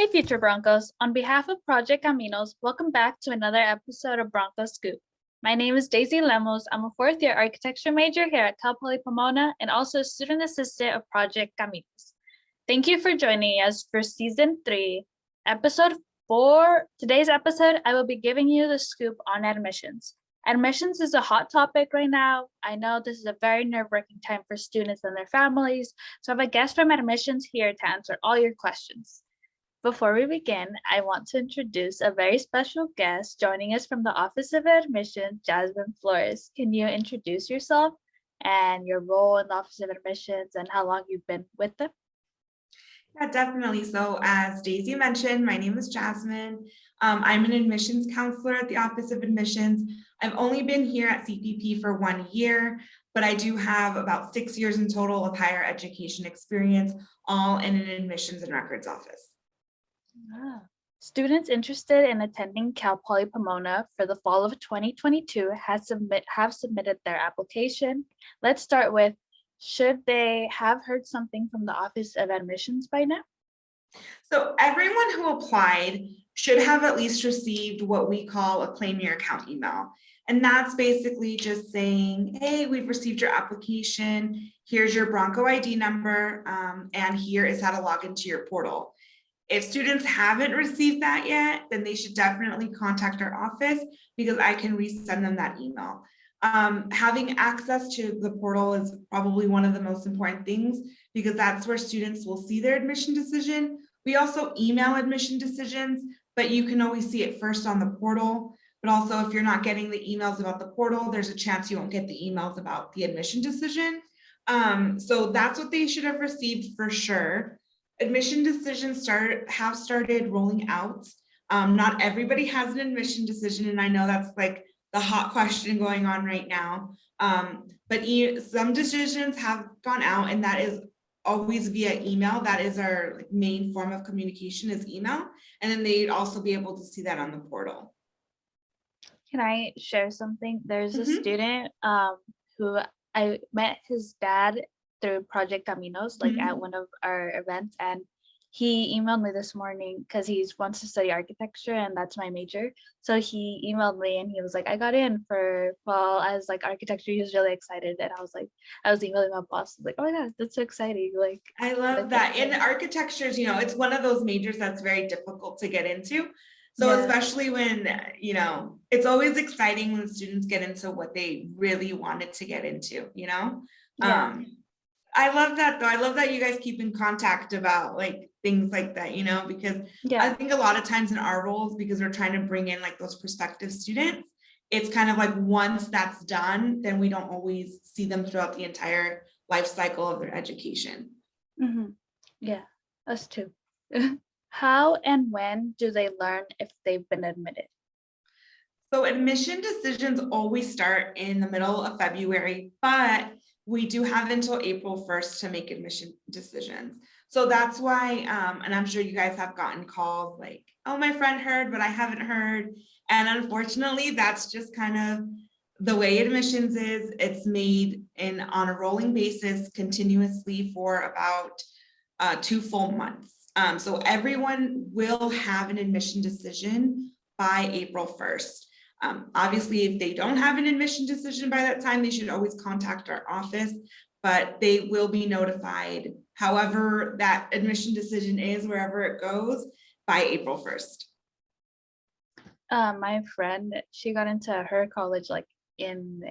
Hey, future Broncos. On behalf of Project Caminos, welcome back to another episode of Broncos Scoop. My name is Deicy Lemus. I'm a fourth-year architecture major here at Cal Poly Pomona and also a student assistant of Project Caminos. Thank you for joining us for Season 3, Episode 4. Today's episode, I will be giving you the scoop on admissions. Admissions is a hot topic right now. I know this is a very nerve-wracking time for students and their families, so I have a guest from admissions here to answer all your questions. Before we begin, I want to introduce a very special guest joining us from the Office of Admissions, Jasmine Flores. Can you introduce yourself and your role in the Office of Admissions and how long you've been with them? Yeah, definitely. So as Daisy mentioned, my name is Jasmine. I'm an admissions counselor at the Office of Admissions. I've only been here at CPP for 1 year, but I do have about 6 years in total of higher education experience, all in an admissions and records office. Students interested in attending Cal Poly Pomona for the fall of 2022 have submitted their application. Let's start with, should they have heard something from the Office of Admissions by now? So everyone who applied should have at least received what we call a claim your account email. And that's basically just saying, hey, we've received your application. Here's your Bronco ID number, and here is how to log into your portal. If students haven't received that yet, then they should definitely contact our office because I can resend them that email. Having access to the portal is probably one of the most important things because that's where students will see their admission decision. We also email admission decisions, but you can always see it first on the portal. But also if you're not getting the emails about the portal, there's a chance you won't get the emails about the admission decision. So that's what they should have received for sure. Admission decisions have started rolling out. Not everybody has an admission decision, and I know that's like the hot question going on right now. But some decisions have gone out, and that is always via email. That is our main form of communication is email, and then they'd also be able to see that on the portal. Can I share something? There's a student who I met his dad through Project Caminos, like at one of our events, and he emailed me this morning because he wants to study architecture and that's my major. So he emailed me and he was like, I got in for fall as like architecture. He was really excited, and I was emailing my boss like, oh my god, that's so exciting. Like, I love that. In architecture, it's one of those majors that's very difficult to get into. So especially when, it's always exciting when students get into what they really wanted to get into, I love that though. I love that you guys keep in contact about like things like that, because I think a lot of times in our roles, because we're trying to bring in like those prospective students, it's kind of like once that's done, then we don't always see them throughout the entire life cycle of their education. Yeah, us too. How and when do they learn if they've been admitted? So admission decisions always start in the middle of February, but we do have until April 1st to make admission decisions. So that's why, and I'm sure you guys have gotten calls like, oh, my friend heard, but I haven't heard. And unfortunately, that's just kind of the way admissions is. It's made on a rolling basis continuously for about 2 full months. So everyone will have an admission decision by April 1st. Obviously, if they don't have an admission decision by that time, they should always contact our office, but they will be notified however that admission decision is, wherever it goes, by April 1st. My friend, she got into her college like in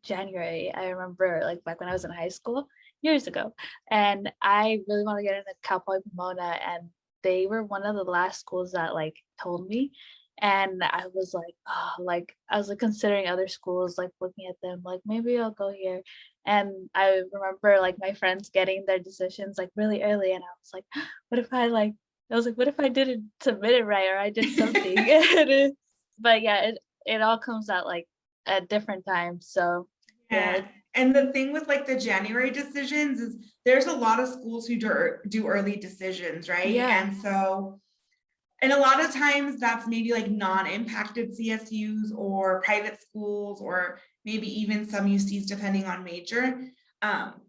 January. I remember like back when I was in high school years ago, and I really want to get into Cal Poly Pomona, and they were one of the last schools that like told me. And I was like, oh, like I was like considering other schools, like looking at them, like maybe I'll go here. And I remember like my friends getting their decisions like really early, and I was like, what if I didn't submit it right, or I did something? But yeah, it all comes out like at different times. So yeah. And the thing with like the January decisions is there's a lot of schools who do early decisions, right? And so. And a lot of times that's maybe like non-impacted CSUs or private schools or maybe even some UCs depending on major.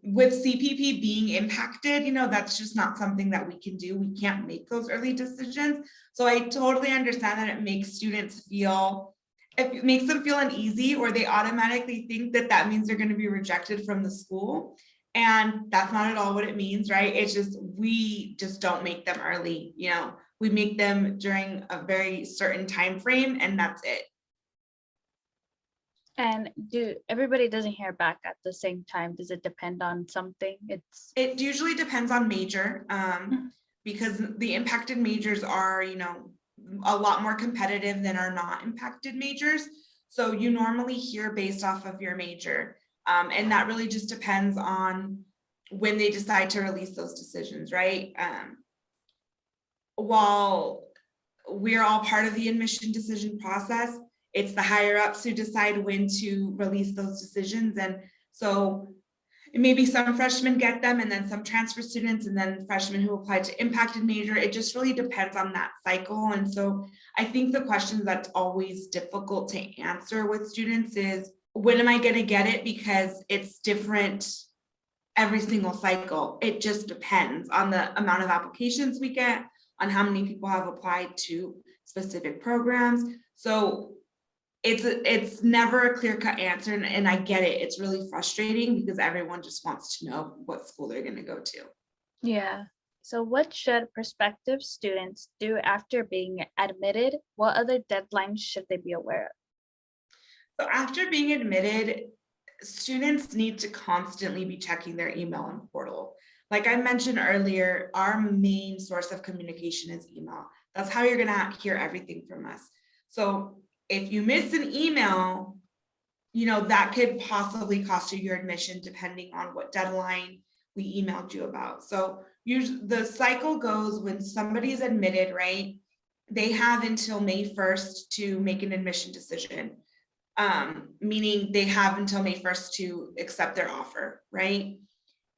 With CPP being impacted, that's just not something that we can do. We can't make those early decisions. So I totally understand that it makes them feel uneasy, or they automatically think that that means they're going to be rejected from the school. And that's not at all what it means, right? It's just, we just don't make them early. We make them during a very certain time frame, and that's it. And everybody doesn't hear back at the same time? Does it depend on something? It usually depends on major, because the impacted majors are, a lot more competitive than our not impacted majors. So you normally hear based off of your major. And that really just depends on when they decide to release those decisions, right? While we're all part of the admission decision process, it's the higher ups who decide when to release those decisions. And so maybe some freshmen get them, and then some transfer students, and then freshmen who apply to impacted major. It just really depends on that cycle. And so I think the question that's always difficult to answer with students is, when am I going to get it? Because it's different every single cycle. It just depends on the amount of applications we get, on how many people have applied to specific programs. So it's never a clear-cut answer, and I get it. It's really frustrating because everyone just wants to know what school they're going to go to. Yeah. So what should prospective students do after being admitted? What other deadlines should they be aware of? So after being admitted, students need to constantly be checking their email and portal. Like I mentioned earlier, our main source of communication is email. That's how you're going to hear everything from us. So if you miss an email, that could possibly cost you your admission, depending on what deadline we emailed you about. So usually the cycle goes, when somebody's admitted, right, they have until May 1st to make an admission decision. Meaning they have until May 1st to accept their offer, right?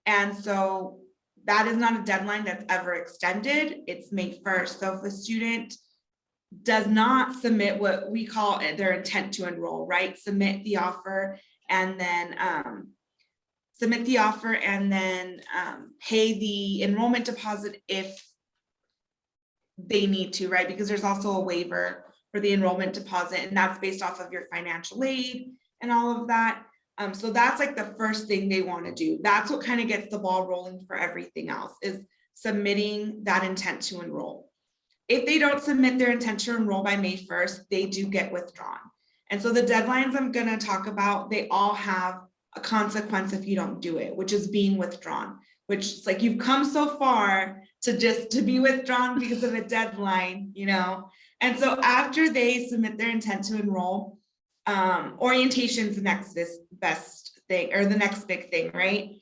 And so that is not a deadline that's ever extended. It's May 1st. So if a student does not submit what we call their intent to enroll, right? Submit the offer and then pay the enrollment deposit if they need to, right? Because there's also a waiver for the enrollment deposit, and that's based off of your financial aid and all of that. So that's like the first thing they want to do. That's what kind of gets the ball rolling for everything else, is submitting that intent to enroll. If they don't submit their intent to enroll by May 1st, they do get withdrawn. And so the deadlines I'm going to talk about, they all have a consequence if you don't do it, which is being withdrawn, which is like, you've come so far to be withdrawn because of a deadline, And so after they submit their intent to enroll, orientation is the next best thing, or the next big thing, right?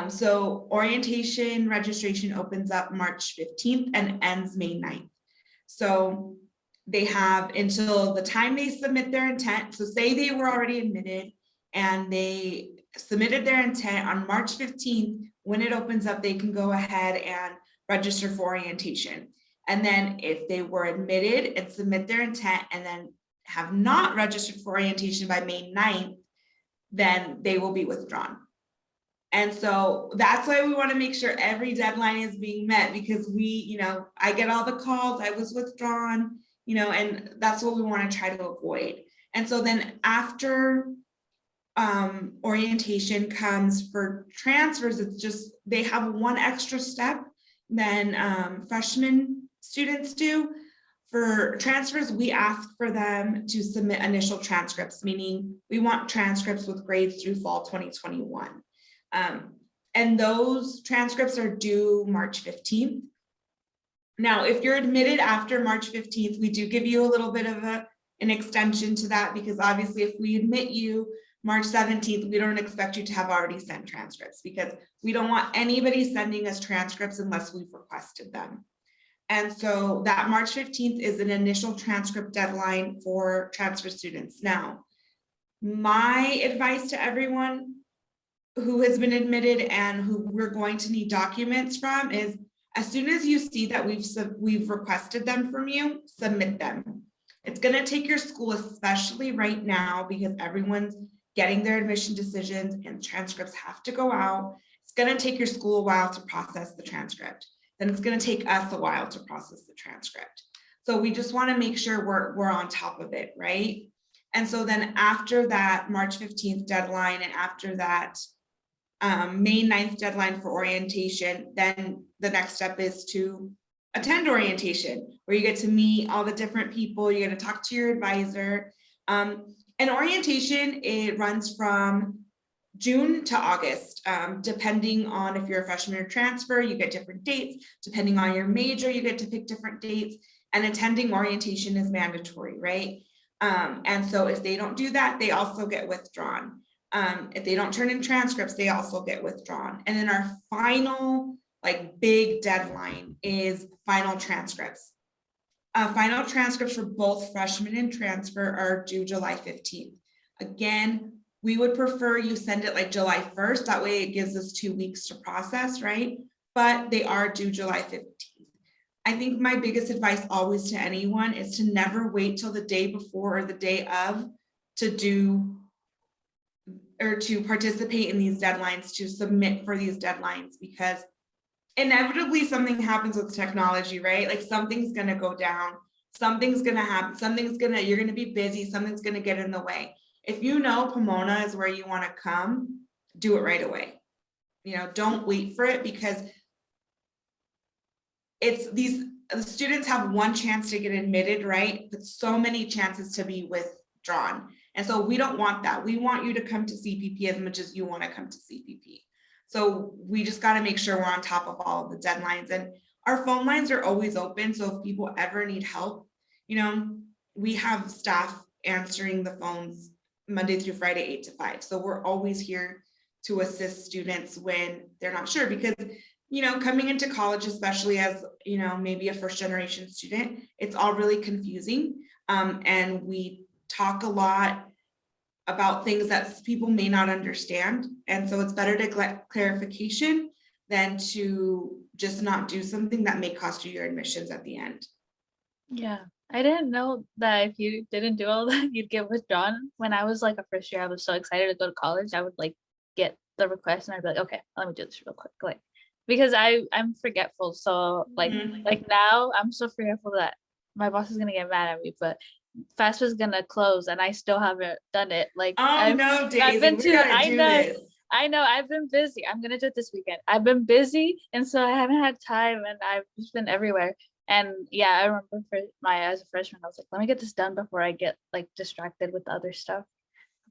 So orientation registration opens up March 15th and ends May 9th. So they have until the time they submit their intent. So say they were already admitted and they submitted their intent on March 15th. When it opens up, they can go ahead and register for orientation. And then if they were admitted and submit their intent and then have not registered for orientation by May 9th, then they will be withdrawn. And so that's why we want to make sure every deadline is being met, because I get all the calls, I was withdrawn, and that's what we want to try to avoid. And so then after orientation comes for transfers, it's just, they have one extra step than freshman students do. For transfers, we ask for them to submit initial transcripts, meaning we want transcripts with grades through fall 2021. And those transcripts are due March 15th. Now, if you're admitted after March 15th, we do give you a little bit of an extension to that, because obviously if we admit you March 17th, we don't expect you to have already sent transcripts, because we don't want anybody sending us transcripts unless we've requested them. And so that March 15th is an initial transcript deadline for transfer students. Now, my advice to everyone who has been admitted and who we're going to need documents from is, as soon as you see that we've requested them from you, submit them. It's going to take your school, especially right now, because everyone's getting their admission decisions, and transcripts have to go out. It's going to take your school a while to process the transcript. Then it's going to take us a while to process the transcript. So we just want to make sure we're on top of it, right? And so then after that March 15th deadline, and after that May 9th deadline for orientation, then the next step is to attend orientation, where you get to meet all the different people, you get to talk to your advisor. And orientation, it runs from June to August, depending on if you're a freshman or transfer, you get different dates. Depending on your major, you get to pick different dates, and attending orientation is mandatory, right? And so if they don't do that, they also get withdrawn. If they don't turn in transcripts, they also get withdrawn. And then our final like big deadline is final transcripts. Final transcripts for both freshmen and transfer are due July 15th. Again, we would prefer you send it like July 1st. That way it gives us 2 weeks to process, right? But they are due July 15th. I think my biggest advice always to anyone is to never wait till the day before or the day of to do or to participate in these deadlines, to submit for these deadlines, because inevitably something happens with technology, right? Like something's going to go down, something's going to happen, you're going to be busy, something's going to get in the way. If you know Pomona is where you want to come, do it right away. You know, don't wait for it, because the students have one chance to get admitted, right? But so many chances to be withdrawn. And so we don't want that. We want you to come to CPP as much as you want to come to CPP. So we just got to make sure we're on top of all of the deadlines, and our phone lines are always open. So if people ever need help, you know, we have staff answering the phones Monday through Friday, 8 to 5. So we're always here to assist students when they're not sure, because, you know, coming into college, especially as, you know, maybe a first generation student, it's all really confusing. And we talk a lot about things that people may not understand. And so it's better to get clarification than to just not do something that may cost you your admissions at the end. Yeah, I didn't know that if you didn't do all that, you'd get withdrawn. When I was like a first year, I was so excited to go to college. I would like get the request and I'd be like, okay, let me do this real quick. Like, because I'm forgetful. So like, like now I'm so forgetful that my boss is gonna get mad at me, but FAFSA is gonna close and I still haven't done it. Like, oh no, Daisy, I've been we gotta do this. I know I've been busy. I'm gonna do it this weekend. I've been busy, and so I haven't had time, and I've just been everywhere. And yeah, I remember for as a freshman, I was like, let me get this done before I get like distracted with other stuff,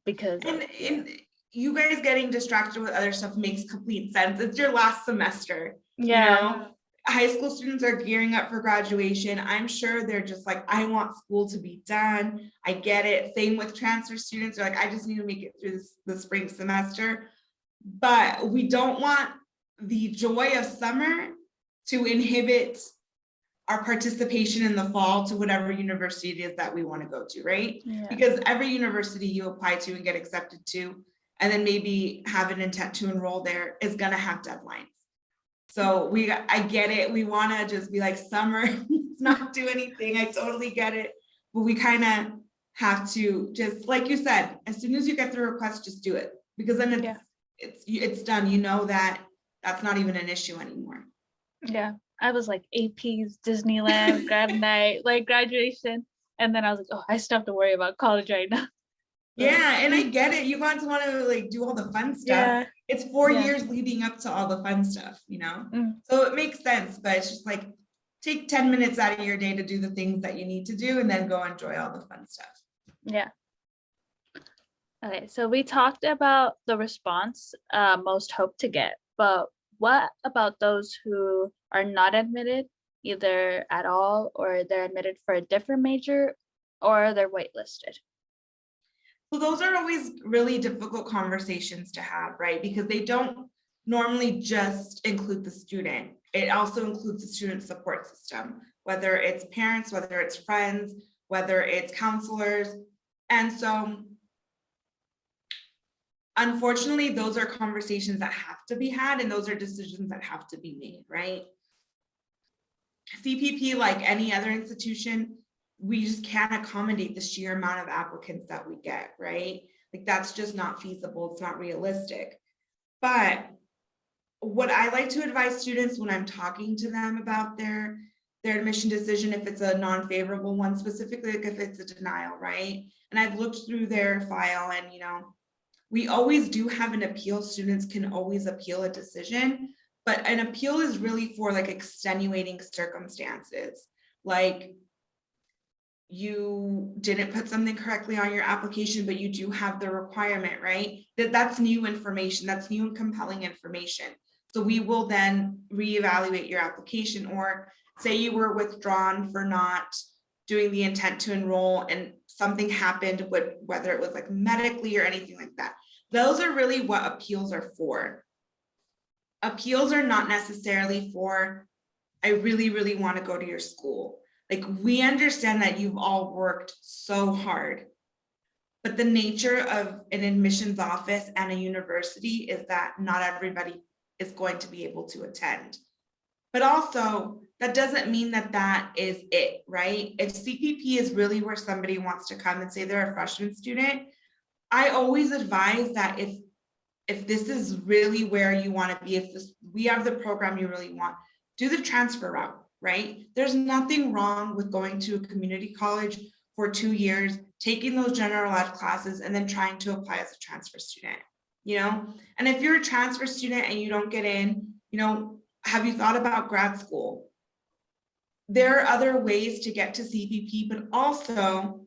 because and you guys getting distracted with other stuff makes complete sense. It's your last semester. yeah. You know, high school students are gearing up for graduation. I'm sure they're just like, I want school to be done. I get it. Same with transfer students. They're like, I just need to make it through the spring semester. But we don't want the joy of summer to inhibit our participation in the fall to whatever university it is that we want to go to, right? Yeah. Because every university you apply to and get accepted to, and then maybe have an intent to enroll there, is going to have deadlines. So I get it. We want to just be like, summer, let's not do anything. I totally get it. But we kind of have to, just like you said, as soon as you get the request, just do it, because then it's done. You know that that's not even an issue anymore. Yeah, I was like APs, Disneyland, grad night, like graduation, and then I was like, oh, I still have to worry about college right now. Yeah, and I get it. You want to like do all the fun stuff. Yeah. It's 4 years leading up to all the fun stuff, you know? So it makes sense, but it's just like, take 10 minutes out of your day to do the things that you need to do, and then go enjoy all the fun stuff. Yeah. Okay, so we talked about the response most hope to get, but what about those who are not admitted either at all, or they're admitted for a different major, or they're waitlisted? So those are always really difficult conversations to have, right? Because they don't normally just include the student. It also includes the student support system, whether it's parents, whether it's friends, whether it's counselors. And so unfortunately, those are conversations that have to be had, and those are decisions that have to be made, right? CPP, like any other institution, we just can't accommodate the sheer amount of applicants that we get, right? Like that's just not feasible. It's not realistic. But what I like to advise students when I'm talking to them about their admission decision, if it's a non-favorable one, specifically like if it's a denial, right? And I've looked through their file and, we always do have an appeal. Students can always appeal a decision, but an appeal is really for like extenuating circumstances. Like you didn't put something correctly on your application, but you do have the requirement, right? That's new information. That's new and compelling information. So we will then reevaluate your application, or say you were withdrawn for not doing the intent to enroll and something happened with, whether it was like medically or anything like that. Those are really what appeals are for. Appeals are not necessarily for, I really, really want to go to your school. Like we understand that you've all worked so hard, but the nature of an admissions office and a university is that not everybody is going to be able to attend. But also that doesn't mean that that is it, right? If CPP is really where somebody wants to come and say they're a freshman student, I always advise that if this is really where you want to be, if we have the program you really want, do the transfer route, right? There's nothing wrong with going to a community college for 2 years, taking those general ed classes, and then trying to apply as a transfer student, And if you're a transfer student and you don't get in, have you thought about grad school? There are other ways to get to CPP, but also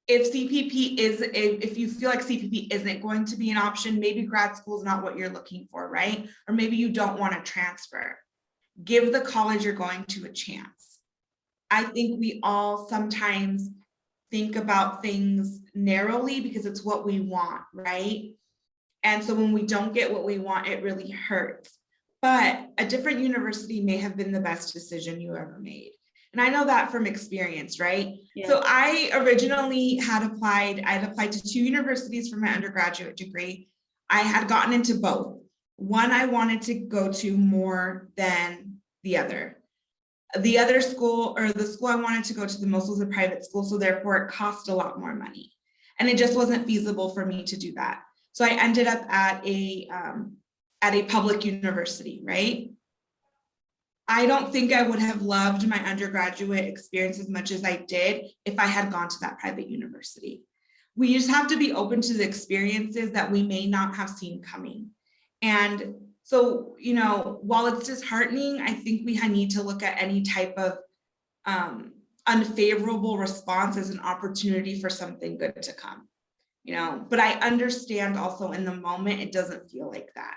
if you feel like CPP isn't going to be an option, maybe grad school is not what you're looking for, right? Or maybe you don't want to transfer. Give the college you're going to a chance. I think we all sometimes think about things narrowly because it's what we want, right? And so when we don't get what we want, it really hurts. But a different university may have been the best decision you ever made. And I know that from experience, right? Yeah. So I originally had applied to 2 universities for my undergraduate degree. I had gotten into both. One I wanted to go to more than the other. The other school, or the school I wanted to go to the most, was a private school. So therefore it cost a lot more money. And it just wasn't feasible for me to do that. So I ended up at a public university, right? I don't think I would have loved my undergraduate experience as much as I did if I had gone to that private university. We just have to be open to the experiences that we may not have seen coming. And so, while it's disheartening, I think we need to look at any type of unfavorable response as an opportunity for something good to come. But I understand also in the moment, it doesn't feel like that,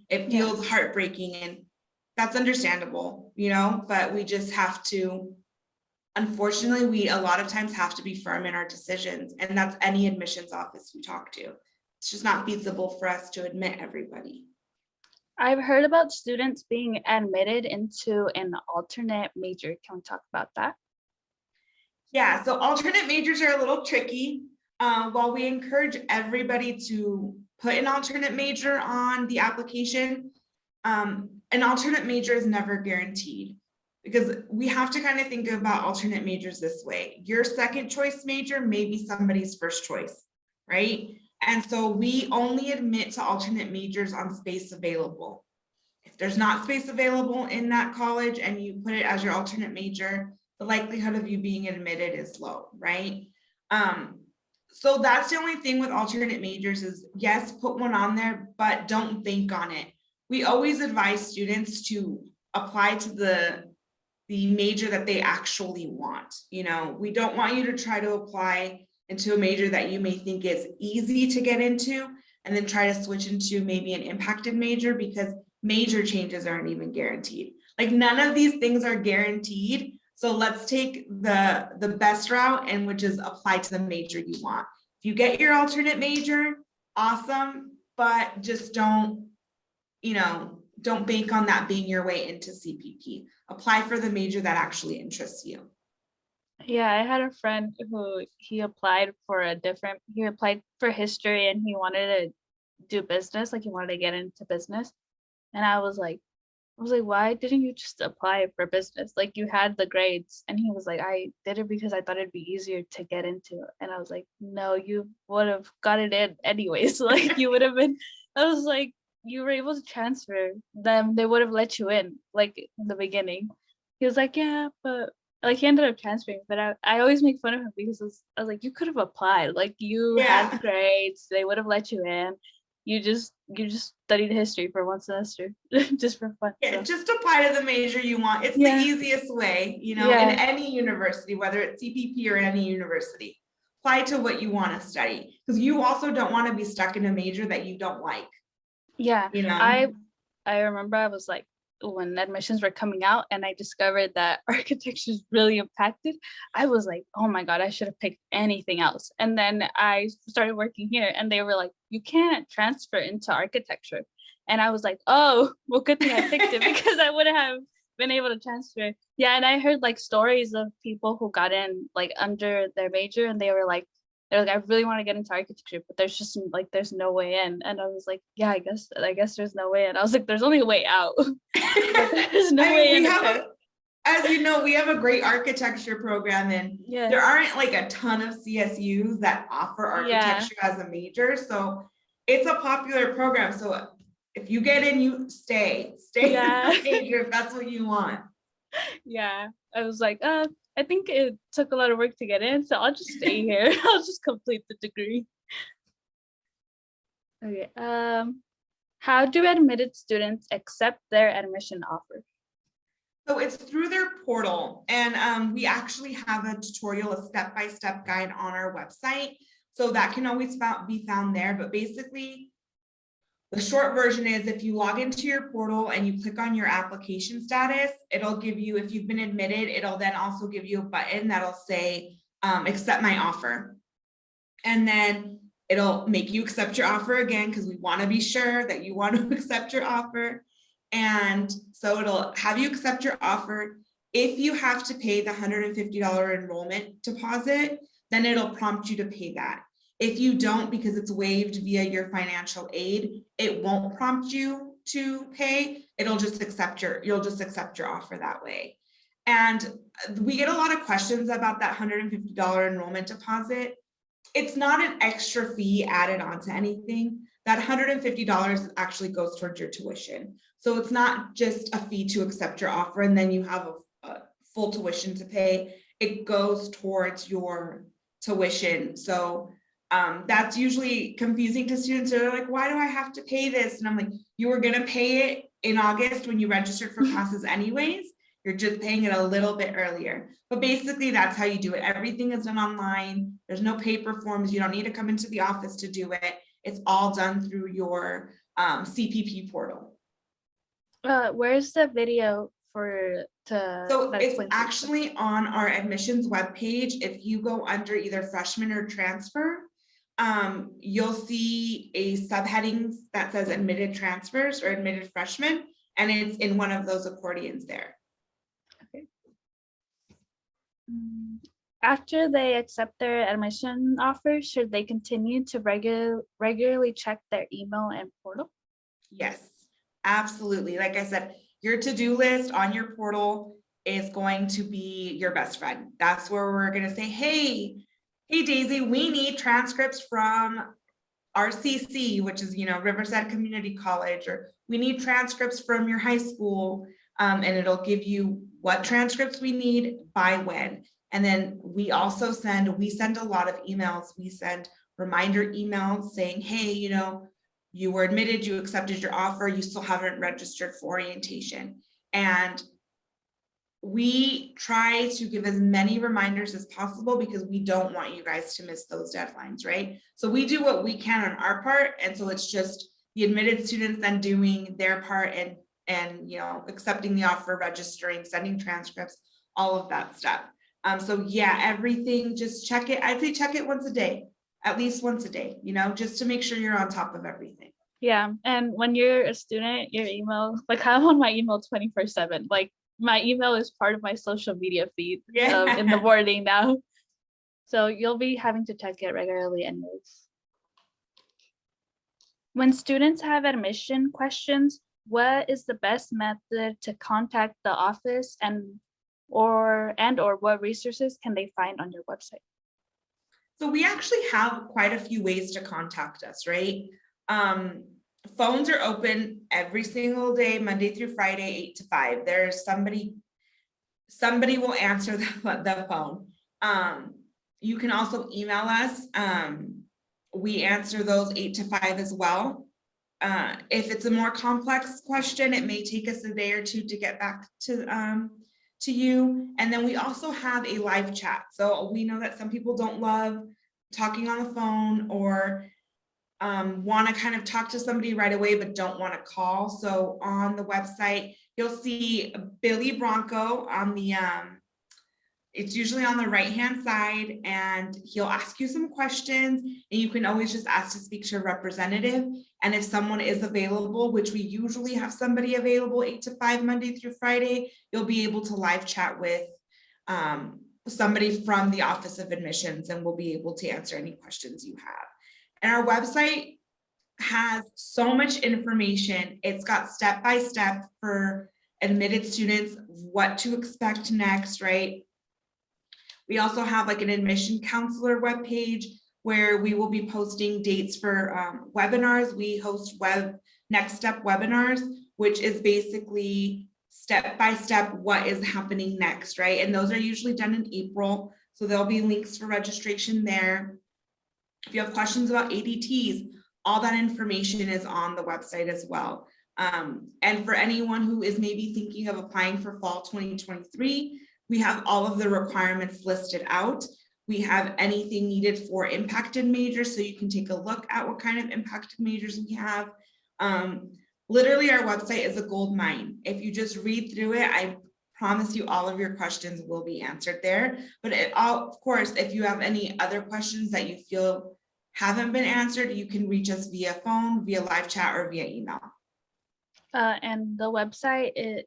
it feels heartbreaking, and that's understandable, but we just have to, unfortunately, we a lot of times have to be firm in our decisions, and that's any admissions office we talk to. It's just not feasible for us to admit everybody. I've heard about students being admitted into an alternate major. Can we talk about that? Yeah, so alternate majors are a little tricky. While we encourage everybody to put an alternate major on the application, an alternate major is never guaranteed, because we have to kind of think about alternate majors this way. Your second choice major may be somebody's first choice, right? And so we only admit to alternate majors on space available. If there's not space available in that college and you put it as your alternate major, the likelihood of you being admitted is low, right? So that's the only thing with alternate majors is, yes, put one on there, but don't bank on it. We always advise students to apply to the major that they actually want. We don't want you to try to apply into a major that you may think is easy to get into and then try to switch into maybe an impacted major, because major changes aren't even guaranteed. Like none of these things are guaranteed. So let's take the best route, and which is apply to the major you want. If you get your alternate major, awesome, but just don't bank on that being your way into CPP. Apply for the major that actually interests you. Yeah, I had a friend who he applied for history, and he wanted to do business, like he wanted to get into business. And I was like, I was like, why didn't you just apply for business? Like you had the grades. And he was like, I did it because I thought it'd be easier to get into it. And I was like, no, you would have got it in anyways. Like you would have been, I was like, you were able to transfer them. They would have let you in like in the beginning. He was like, yeah, but like he ended up transferring. But I always make fun of him because I was like, you could have applied. Like you had the Yeah. grades. They would have let you in. You just studied history for one semester just for fun. Yeah, So just apply to the major you want. It's the yeah, easiest way, in yeah, any university, whether it's CPP or any university. Apply to what you want to study because you also don't want to be stuck in a major that you don't like, yeah. you know? I remember I was like when admissions were coming out and I discovered that architecture is really impacted. I was like, oh my God, I should have picked anything else. And then I started working here and they were like, you can't transfer into architecture. And I was like, oh, well, good thing I picked it because I wouldn't have been able to transfer. Yeah, and I heard like stories of people who got in like under their major and they're like, I really want to get into architecture, but there's just like there's no way in. And I was like, yeah, I guess there's no way in. I was like, there's only a way out, but there's no I mean, way we in have apparently. as you know, we have a great architecture program and Yeah, there aren't like a ton of CSUs that offer yeah, architecture as a major. So it's a popular program. So if you get in, you stay in yeah, the major if that's what you want. yeah. I was like, I think it took a lot of work to get in, so I'll just stay here. I'll just complete the degree. Okay. How do admitted students accept their admission offer? So it's through their portal and we actually have a tutorial, a step-by-step guide on our website. So that can always be found there, but basically the short version is if you log into your portal and you click on your application status, it'll give you, if you've been admitted, it'll then also give you a button that'll say, accept my offer. And then it'll make you accept your offer again, because we want to be sure that you want to accept your offer. And so it'll have you accept your offer. If you have to pay the $150 enrollment deposit, then it'll prompt you to pay that. If you don't, because it's waived via your financial aid, it won't prompt you to pay. You'll just accept your offer that way. And we get a lot of questions about that $150 enrollment deposit. It's not an extra fee added onto anything. That $150 actually goes towards your tuition. So it's not just a fee to accept your offer and then you have a full tuition to pay. It goes towards your tuition. So that's usually confusing to students. They're like, why do I have to pay this? And I'm like, you were gonna pay it in August when you registered for classes anyways. You're just paying it a little bit earlier. But basically that's how you do it. Everything is done online. There's no paper forms. You don't need to come into the office to do it. It's all done through your CPP portal. Where's the video So that it's explains it? actually on our admissions webpage. If you go under either freshman or transfer, you'll see a subheading that says admitted transfers or admitted freshmen, and it's in one of those accordions there. After they accept their admission offer, should they continue to regularly check their email and portal? Yes, absolutely. Like I said, your to-do list on your portal is going to be your best friend. That's where we're going to say, hey Daisy, we need transcripts from RCC, which is, Riverside Community College, or we need transcripts from your high school. And it'll give you what transcripts we need by when. And then we send a lot of emails. We send reminder emails saying, hey, you were admitted, you accepted your offer, you still haven't registered for orientation. And we try to give as many reminders as possible because we don't want you guys to miss those deadlines, right? So we do what we can on our part. And so it's just the admitted students then doing their part and accepting the offer, registering, sending transcripts, all of that stuff. So yeah, everything, just check it. I'd say check it once a day, at least once a day, just to make sure you're on top of everything. Yeah, and when you're a student, your email, like I'm on my email 24/7. Like my email is part of my social media feed in the morning now. So you'll be having to check it regularly anyways. When students have admission questions, what is the best method to contact the office, or what resources can they find on your website? So we actually have quite a few ways to contact us, right? Phones are open every single day, Monday through Friday, 8 to 5. There's somebody will answer the phone. You can also email us. We answer those 8 to 5 as well. If it's a more complex question, it may take us a day or two to get back to you. And then we also have a live chat. So we know that some people don't love talking on the phone, or want to kind of talk to somebody right away but don't want to call. So on the website, you'll see Billy Bronco on the it's usually on the right hand side, and he'll ask you some questions, and you can always just ask to speak to a representative. And if someone is available, which we usually have somebody available 8 to 5 Monday through Friday, you'll be able to live chat with somebody from the Office of Admissions, and we'll be able to answer any questions you have. And our website has so much information. It's got step-by-step for admitted students, what to expect next, right? We also have like an admission counselor webpage where we will be posting dates for webinars. We host next step webinars, which is basically step-by-step what is happening next, right? And those are usually done in April. So there'll be links for registration there. If you have questions about ADTs, all that information is on the website as well. And for anyone who is maybe thinking of applying for fall 2023, we have all of the requirements listed out. We have anything needed for impacted majors, so you can take a look at what kind of impacted majors we have. Literally, our website is a gold mine. If you just read through it, I promise you all of your questions will be answered there. But of course, if you have any other questions that you feel haven't been answered, you can reach us via phone, via live chat, or via email. And the website,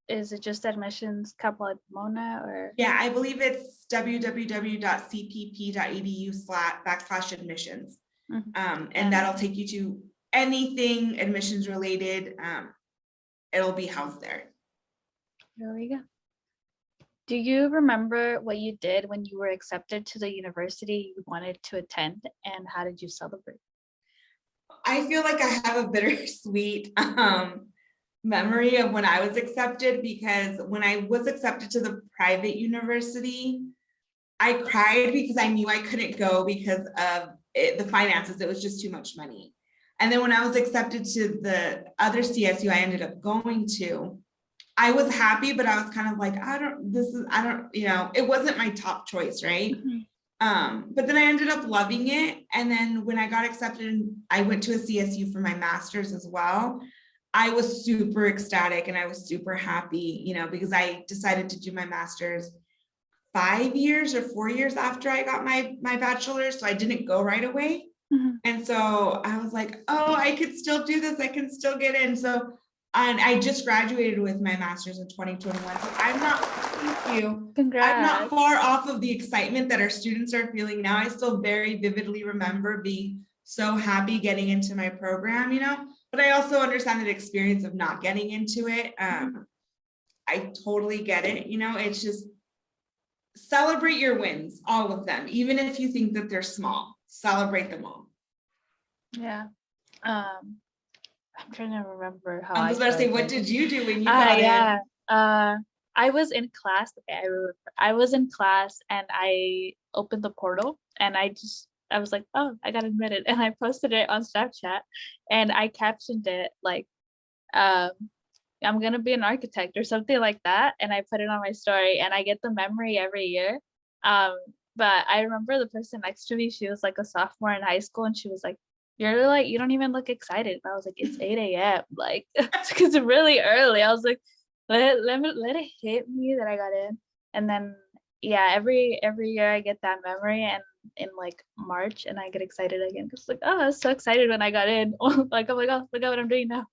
is it just admissions Cal Poly Pomona, or? Yeah, I believe it's www.cpp.edu/admissions. And that'll take you to anything admissions related. It'll be housed there. There we go. Do you remember what you did when you were accepted to the university you wanted to attend, and how did you celebrate? I feel like I have a bittersweet memory of when I was accepted, because when I was accepted to the private university, I cried because I knew I couldn't go because of the finances. It was just too much money. And then when I was accepted to the other CSU I ended up going to, I was happy, but I was kind of like, it wasn't my top choice, right? Mm-hmm. But then I ended up loving it. And then when I got accepted, I went to a CSU for my master's as well. I was super ecstatic and I was super happy, because I decided to do my master's 5 years or 4 years after I got my bachelor's. So I didn't go right away. Mm-hmm. And so I was like, oh, I could still do this. I can still get in. And I just graduated with my master's in 2021. So thank you. Congrats. I'm not far off of the excitement that our students are feeling now. I still very vividly remember being so happy getting into my program, but I also understand the experience of not getting into it. I totally get it. It's just celebrate your wins, all of them, even if you think that they're small, celebrate them all. Yeah. I'm trying to remember how I was about to say, what did you do when you got in? I was in class. Okay, I remember. I was in class and I opened the portal and I was like, oh, I got admitted, and I posted it on Snapchat and I captioned it like, I'm gonna be an architect or something like that, and I put it on my story, and I get the memory every year. But I remember the person next to me, she was like a sophomore in high school, and she was like, you don't even look excited. And I was like, it's 8 a.m. like it's really early. I was like, let it hit me that I got in. And then every year I get that memory, and in like March, and I get excited again, because like, oh, I was so excited when I got in. Like, oh my god, look at what I'm doing now.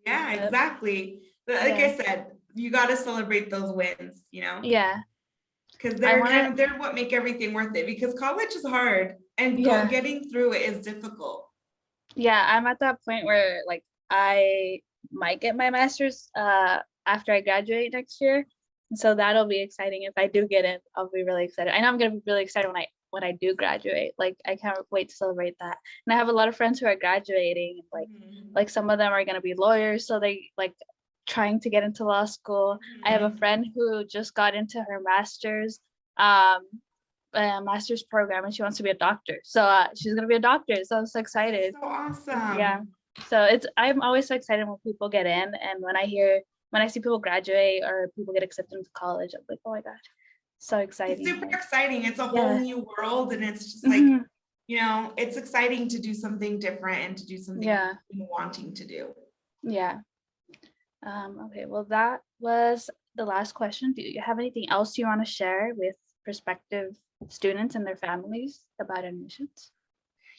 Yeah, exactly. But like I said, you got to celebrate those wins, Yeah, because they're what make everything worth it, because college is hard and getting through it is difficult. Yeah, I'm at that point where like I might get my master's after I graduate next year. And so that'll be exciting. If I do get in, I'll be really excited. I know I'm gonna be really excited when I do graduate. Like I can't wait to celebrate that. And I have a lot of friends who are graduating. Like some of them are gonna be lawyers, so they like trying to get into law school. I have a friend who just got into her master's program, and she wants to be a doctor. So she's gonna be a doctor. So I'm so excited. So awesome. Yeah. So I'm always so excited when people get in, and when I see people graduate or people get accepted into college, I'm like, oh my God, so exciting. It's super exciting. It's a whole Yeah. new world, and it's just like, you know, it's exciting to do something different and to do something you've been wanting to do. Yeah. Okay, well, that was the last question. Do you have anything else you want to share with prospective students and their families about admissions?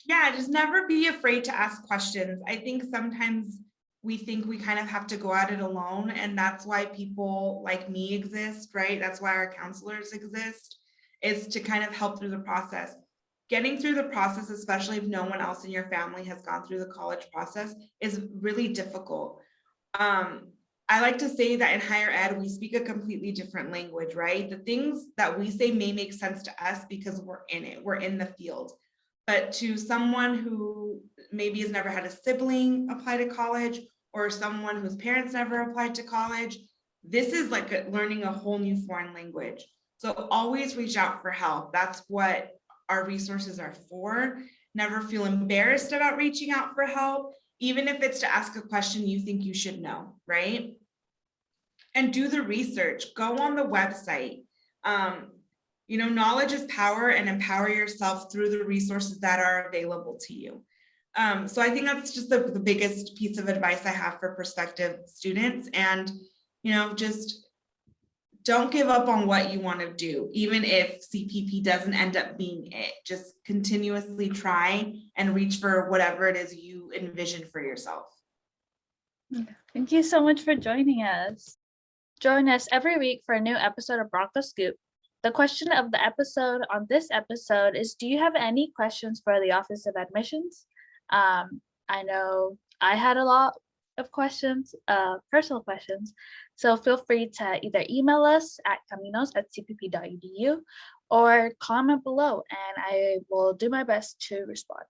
Yeah, just never be afraid to ask questions. I think sometimes we think we kind of have to go at it alone, and that's why people like me exist, right? That's why our counselors exist, is to kind of help through the process. Getting through the process, especially if no one else in your family has gone through the college process, is really difficult. I like to say that in higher ed, we speak a completely different language, right? The things that we say may make sense to us because we're in it, we're in the field. But to someone who maybe has never had a sibling apply to college, or someone whose parents never applied to college, this is like learning a whole new foreign language. So always reach out for help. That's what our resources are for. Never feel embarrassed about reaching out for help, even if it's to ask a question you think you should know, right? And do the research, go on the website. You know, knowledge is power, and empower yourself through the resources that are available to you. So I think that's just the biggest piece of advice I have for prospective students. And, you know, just don't give up on what you want to do, even if CPP doesn't end up being it. Just continuously try and reach for whatever it is you envision for yourself. Thank you so much for joining us. Join us every week for a new episode of Broncos Scoop. The question of the episode on this episode is, do you have any questions for the Office of Admissions? I know I had a lot of questions, personal questions, so feel free to either email us at caminos@cpp.edu or comment below, and I will do my best to respond.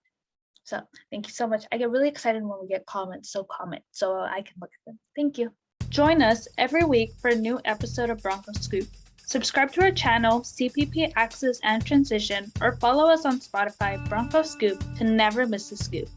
So thank you so much. I get really excited when we get comments, so comment so I can look at them. Thank you. Join us every week for a new episode of Broncos Scoop. Subscribe to our channel, CPP Access and Transition, or follow us on Spotify, Broncos Scoop, to never miss a scoop.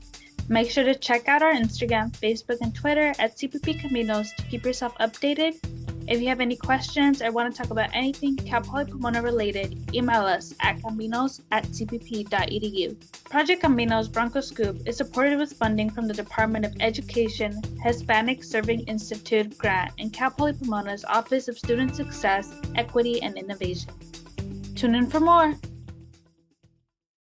Make sure to check out our Instagram, Facebook, and Twitter at CPP Caminos to keep yourself updated. If you have any questions or want to talk about anything Cal Poly Pomona related, email us at caminos@cpp.edu. Project Caminos Broncos Scoop is supported with funding from the Department of Education Hispanic Serving Institute grant and Cal Poly Pomona's Office of Student Success, Equity, and Innovation. Tune in for more.